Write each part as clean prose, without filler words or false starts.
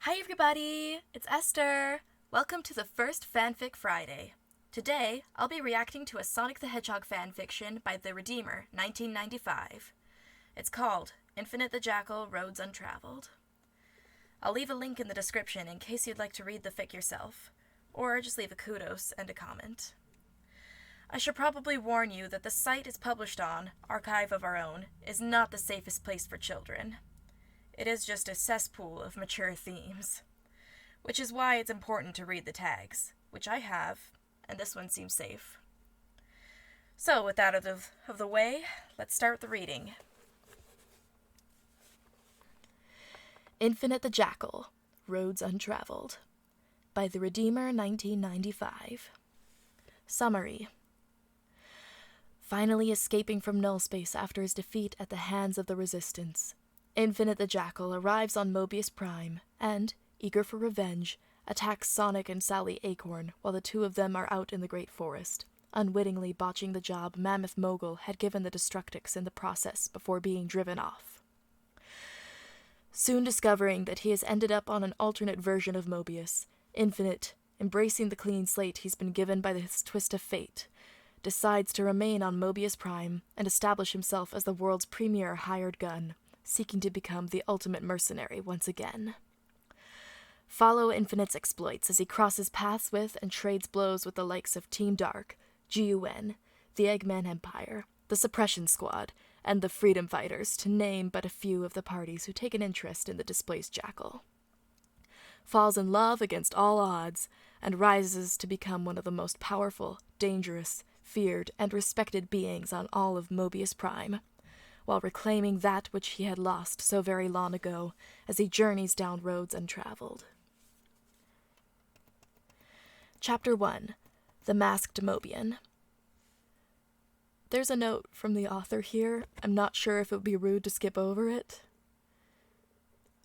Hi everybody, it's Esther. Welcome to the first Fanfic Friday. Today, I'll be reacting to a Sonic the Hedgehog fanfiction by TheRedeemer1995. It's called Infinite the Jackal, Roads Untraveled. I'll leave a link in the description in case you'd like to read the fic yourself, or just leave a kudos and a comment. I should probably warn you that the site it's published on, Archive of Our Own, is not the safest place for children. It is just a cesspool of mature themes. Which is why it's important to read the tags, which I have, and this one seems safe. So, with that out of the way, let's start the reading. Infinite the Jackal, Roads Untraveled, by TheRedeemer1995. Summary. Finally escaping from null space after his defeat at the hands of the Resistance, Infinite the Jackal arrives on Mobius Prime and, eager for revenge, attacks Sonic and Sally Acorn while the two of them are out in the Great Forest, unwittingly botching the job Mammoth Mogul had given the Destructics in the process before being driven off. Soon discovering that he has ended up on an alternate version of Mobius, Infinite, embracing the clean slate he's been given by this twist of fate, decides to remain on Mobius Prime and establish himself as the world's premier hired gun, seeking to become the ultimate mercenary once again. Follow Infinite's exploits as he crosses paths with and trades blows with the likes of Team Dark, GUN, the Eggman Empire, the Suppression Squad, and the Freedom Fighters, to name but a few of the parties who take an interest in the displaced Jackal. Falls in love against all odds, and rises to become one of the most powerful, dangerous, feared, and respected beings on all of Mobius Prime, while reclaiming that which he had lost so very long ago as he journeys down roads untraveled. Chapter 1. The Masked Mobian. There's a note from the author here. I'm not sure if it would be rude to skip over it.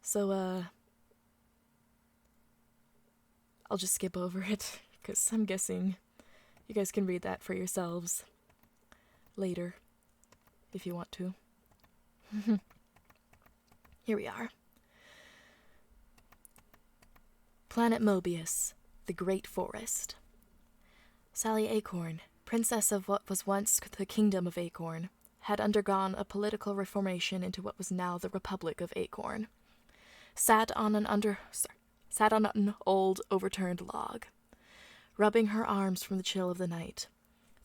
So, I'll just skip over it, because I'm guessing you guys can read that for yourselves later, if you want to. Here we are. Planet Mobius, the Great Forest. Sally Acorn, princess of what was once the Kingdom of Acorn, had undergone a political reformation into what was now the Republic of Acorn. Sat on an old, overturned log, rubbing her arms from the chill of the night,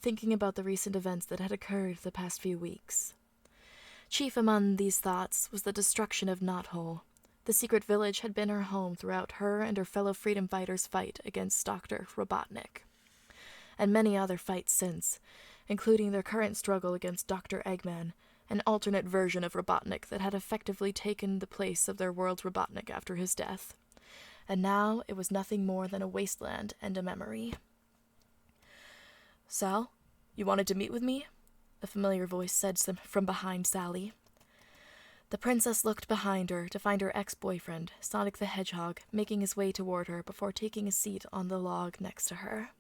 thinking about the recent events that had occurred the past few weeks. Chief among these thoughts was the destruction of Knothole. The secret village had been her home throughout her and her fellow freedom fighters' fight against Dr. Robotnik, and many other fights since, including their current struggle against Dr. Eggman, an alternate version of Robotnik that had effectively taken the place of their world's Robotnik after his death. And now it was nothing more than a wasteland and a memory. "Sal, you wanted to meet with me?" a familiar voice said from behind Sally. The princess looked behind her to find her ex-boyfriend, Sonic the Hedgehog, making his way toward her before taking a seat on the log next to her.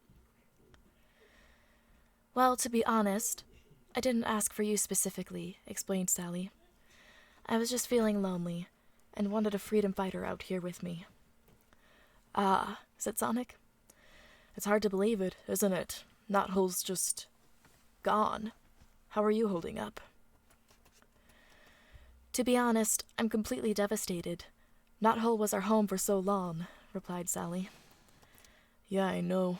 "Well, to be honest, I didn't ask for you specifically," explained Sally. "I was just feeling lonely, and wanted a freedom fighter out here with me." "Ah," said Sonic. "It's hard to believe it, isn't it? Knothole's just gone. How are you holding up?" "To be honest, I'm completely devastated. Knothole was our home for so long," replied Sally. "Yeah, I know.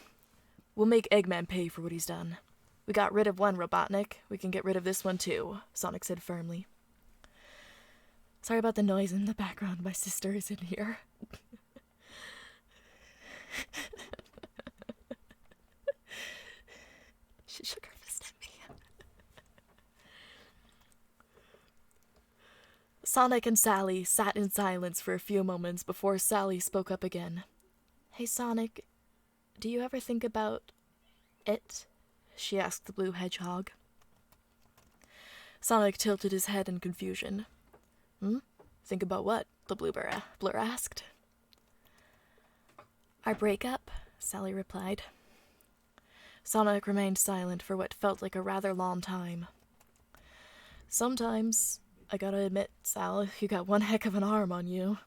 We'll make Eggman pay for what he's done. We got rid of one Robotnik, we can get rid of this one too," Sonic said firmly. "Sorry about the noise in the background, my sister is in here." She shook her fist at me. Sonic and Sally sat in silence for a few moments before Sally spoke up again. "Hey, Sonic, do you ever think about it?" she asked the blue hedgehog. Sonic tilted his head in confusion. Think about what?" the blur asked. "Our breakup," Sally replied. Sonic remained silent for what felt like a rather long time. "Sometimes, I gotta admit, Sal, you got one heck of an arm on you.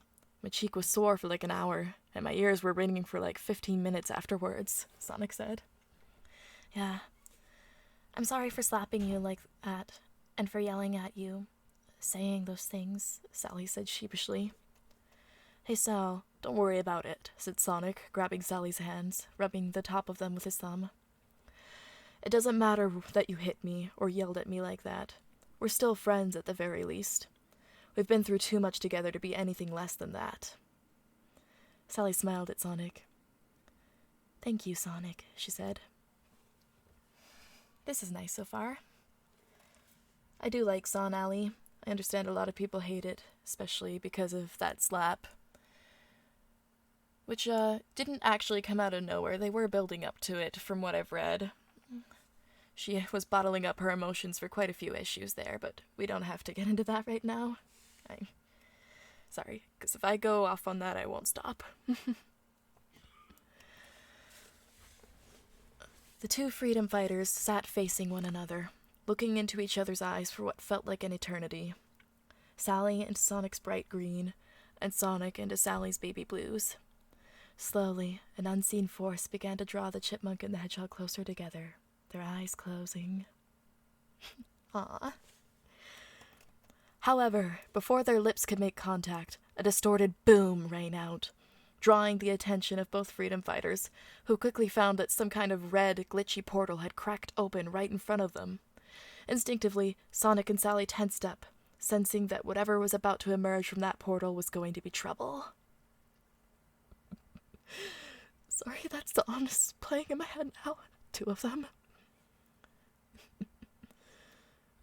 My cheek was sore for like an hour, and my ears were ringing for like 15 minutes afterwards, Sonic said. Yeah. I'm sorry for slapping you like that, and for yelling at you, saying those things, Sally said sheepishly. Hey, Sal, don't worry about it, said Sonic, grabbing Sally's hands, rubbing the top of them with his thumb. It doesn't matter that you hit me or yelled at me like that. We're still friends at the very least. We've been through too much together to be anything less than that. Sally smiled at Sonic. Thank you, Sonic, she said. This is nice so far. I do like Son Alley. I understand a lot of people hate it, especially because of that slap. Which, didn't actually come out of nowhere. They were building up to it, from what I've read. She was bottling up her emotions for quite a few issues there, but we don't have to get into that right now. Sorry, because if I go off on that, I won't stop. The two freedom fighters sat facing one another, looking into each other's eyes for what felt like an eternity. Sally into Sonic's bright green, and Sonic into Sally's baby blues. Slowly, an unseen force began to draw the chipmunk and the hedgehog closer together, their eyes closing. Aww. However, before their lips could make contact, a distorted boom rang out, drawing the attention of both freedom fighters, who quickly found that some kind of red, glitchy portal had cracked open right in front of them. Instinctively, Sonic and Sally tensed up, sensing that whatever was about to emerge from that portal was going to be trouble. Sorry, that song is playing in my head now. Two of them.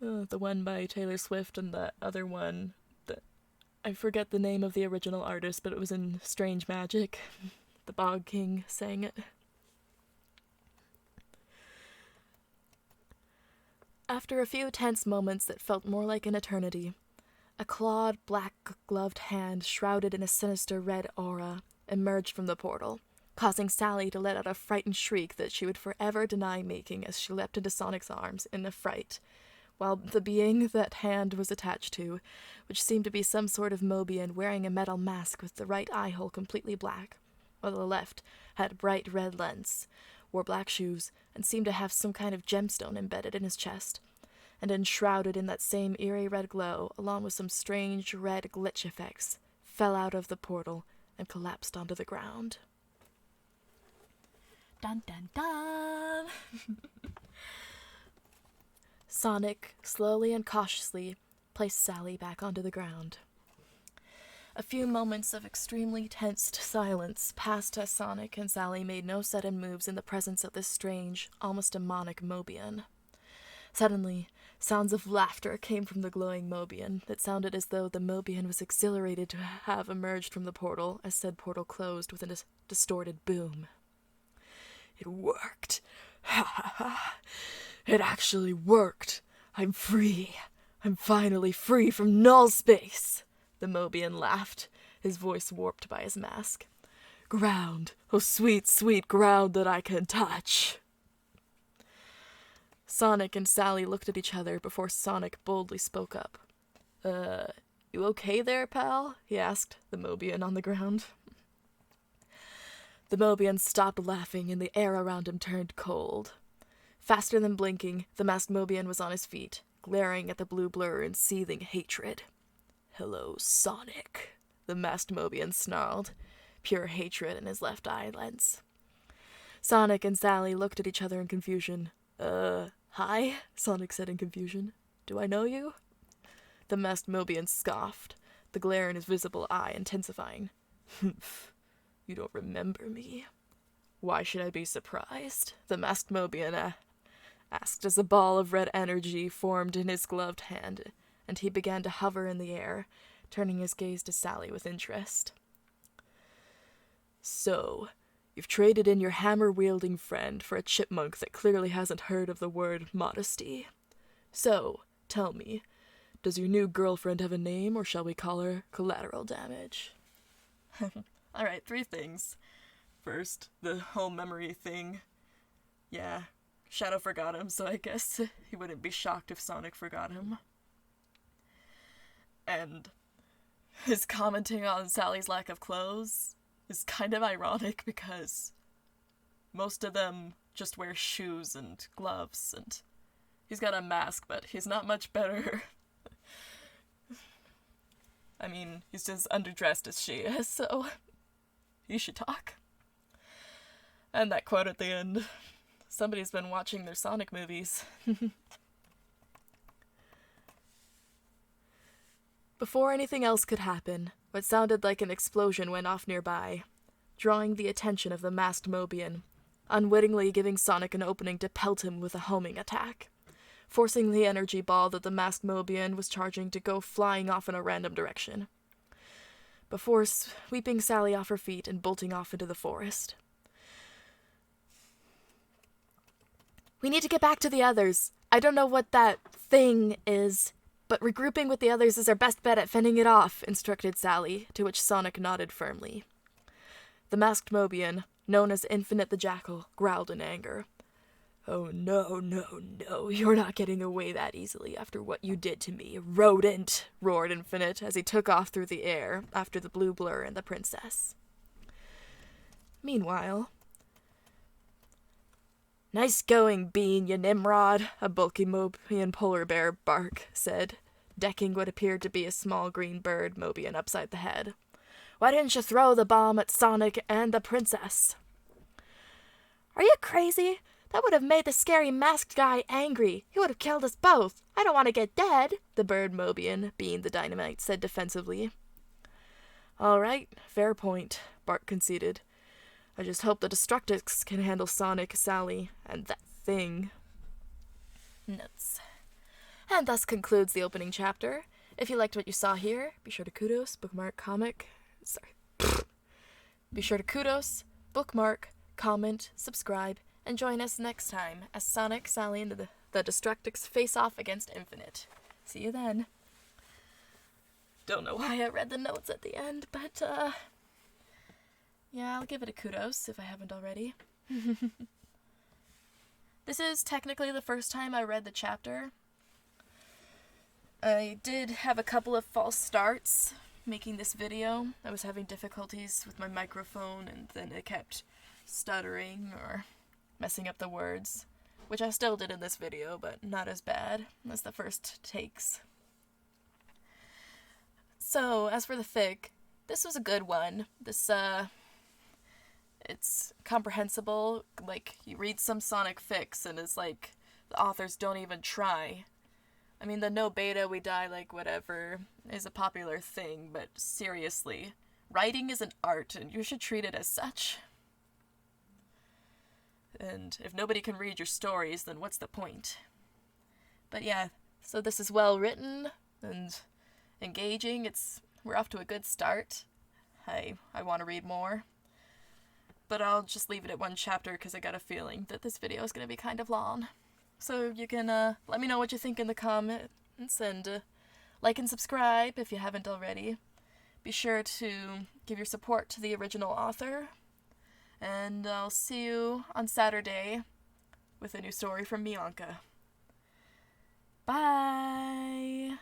The one by Taylor Swift and the other one, I forget the name of the original artist, but it was in Strange Magic. The Bog King sang it. After a few tense moments that felt more like an eternity, a clawed, black-gloved hand shrouded in a sinister red aura emerged from the portal, causing Sally to let out a frightened shriek that she would forever deny making as she leapt into Sonic's arms in affright, while the being that hand was attached to, which seemed to be some sort of Mobian wearing a metal mask with the right eye hole completely black, while the left had a bright red lens, wore black shoes, and seemed to have some kind of gemstone embedded in his chest, and enshrouded in that same eerie red glow, along with some strange red glitch effects, fell out of the portal and collapsed onto the ground. Dun dun dun! Sonic, slowly and cautiously, placed Sally back onto the ground. A few moments of extremely tensed silence passed as Sonic and Sally made no sudden moves in the presence of this strange, almost demonic Mobian. Suddenly, sounds of laughter came from the glowing Mobian that sounded as though the Mobian was exhilarated to have emerged from the portal as said portal closed with a distorted boom. It worked! Ha ha ha! It actually worked! I'm free! I'm finally free from null space! The Mobian laughed, his voice warped by his mask. Ground! Oh, sweet, sweet ground that I can touch! Sonic and Sally looked at each other before Sonic boldly spoke up. You okay there, pal? He asked, the Mobian on the ground. The Mobian stopped laughing and the air around him turned cold. Faster than blinking, the masked Mobian was on his feet, glaring at the blue blur in seething hatred. Hello, Sonic, the masked Mobian snarled, pure hatred in his left eye lens. Sonic and Sally looked at each other in confusion. Hi? Sonic said in confusion. Do I know you? The masked Mobian scoffed, the glare in his visible eye intensifying. You don't remember me? Why should I be surprised? The masked Mobian asked as a ball of red energy formed in his gloved hand, and he began to hover in the air, turning his gaze to Sally with interest. So, you've traded in your hammer-wielding friend for a chipmunk that clearly hasn't heard of the word modesty. So, tell me, does your new girlfriend have a name, or shall we call her Collateral Damage? Alright, 3 things. First, the whole memory thing. Yeah, Shadow forgot him, so I guess he wouldn't be shocked if Sonic forgot him. And his commenting on Sally's lack of clothes is kind of ironic because most of them just wear shoes and gloves, and he's got a mask, but he's not much better. I mean, he's as underdressed as she is, so he should talk. And that quote at the end. Somebody's been watching their Sonic movies. Before anything else could happen, what sounded like an explosion went off nearby, drawing the attention of the masked Mobian, unwittingly giving Sonic an opening to pelt him with a homing attack, forcing the energy ball that the masked Mobian was charging to go flying off in a random direction, before sweeping Sally off her feet and bolting off into the forest. We need to get back to the others. I don't know what that thing is, but regrouping with the others is our best bet at fending it off, instructed Sally, to which Sonic nodded firmly. The masked Mobian, known as Infinite the Jackal, growled in anger. Oh no, you're not getting away that easily after what you did to me, rodent, roared Infinite as he took off through the air after the blue blur and the princess. Meanwhile... Nice going, Bean, you Nimrod, a bulky Mobian polar bear bark said, decking what appeared to be a small green bird Mobian upside the head. Why didn't you throw the bomb at Sonic and the princess? Are you crazy? That would have made the scary masked guy angry. He would have killed us both. I don't want to get dead, the bird Mobian, Bean the Dynamite, said defensively. All right, fair point, Bart conceded. I just hope the Destructix can handle Sonic, Sally, and that thing. Nuts. And thus concludes the opening chapter. If you liked what you saw here, be sure to bookmark, comment, subscribe, and join us next time as Sonic, Sally, and the Destructix face off against Infinite. See you then. Don't know why I read the notes at the end, but, yeah, I'll give it a kudos if I haven't already. This is technically the first time I read the chapter. I did have a couple of false starts making this video. I was having difficulties with my microphone, and then it kept stuttering or messing up the words, which I still did in this video, but not as bad as the first takes. So, as for the fic, this was a good one. It's comprehensible. Like, you read some Sonic fics and it's like, the authors don't even try. I mean, the no beta, we die, like, whatever, is a popular thing, but seriously, writing is an art, and you should treat it as such. And if nobody can read your stories, then what's the point? But yeah, so this is well written and engaging. We're off to a good start. I want to read more. But I'll just leave it at one chapter because I got a feeling that this video is going to be kind of long. So you can let me know what you think in the comments, and like and subscribe if you haven't already. Be sure to give your support to the original author. And I'll see you on Saturday with a new story from Bianca. Bye!